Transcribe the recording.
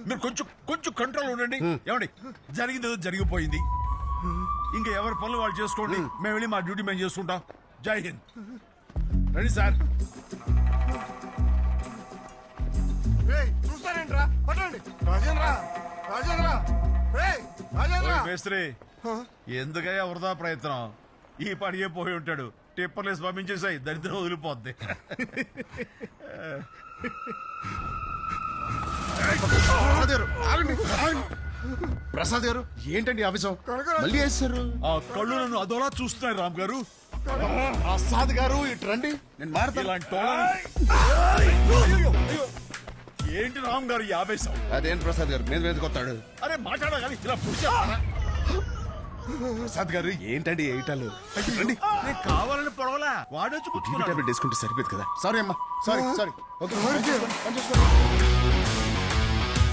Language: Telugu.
మీరు కొంచెం కొంచెం కంట్రోల్ ఉండండి. ఏమండి జరిగింది ఏదో జరిగిపోయింది. ఇంకా ఎవరి పనులు వాళ్ళు చేసుకోండి. మేము వెళ్ళి మా డ్యూటీ మేము చేసుకుంటాం. జై హింద్. రండి సార్. చూస్తారేంట్రా? పట్టండి. రాజేంద్ర రాజేంద్ర రాజేంద్ర. మేస్త్రి ఎందుకయ్యా వృధా ప్రయత్నం? ఈ పడిగే పోయి ఉంటాడు. టిప్పర్లేసి పంపించేసాయి. దరిద్రం వదిలిపోద్ది. ప్రసాద్ గారు ఏంటండి ఆవేశం? మళ్ళీ వేస్తారు. ఆ కళ్ళు నన్ను అదోలా చూస్తున్నాయి రామ్ గారు. ప్రసాద్ గారు ఇటు రండి, నేను మారుతాను. ఇలాంటి ఏంటి రామ్ గారు ఈ ఆవేశం? అదేంటి ప్రసాద్ గారు మీద కొత్తాడు? అరే మాట్లాడగాని ఇలా పురుషారా? ప్రసాద్ గారు ఏంటండి ఏటాలు? రండి. నేను కావాలని పొడవలా, వాడొచ్చి కూర్చున్నాడు. టాబ్లెట్ వేసుకుంటే సరిపోదు కదా. సారీ అమ్మా, సారీ. ఓకే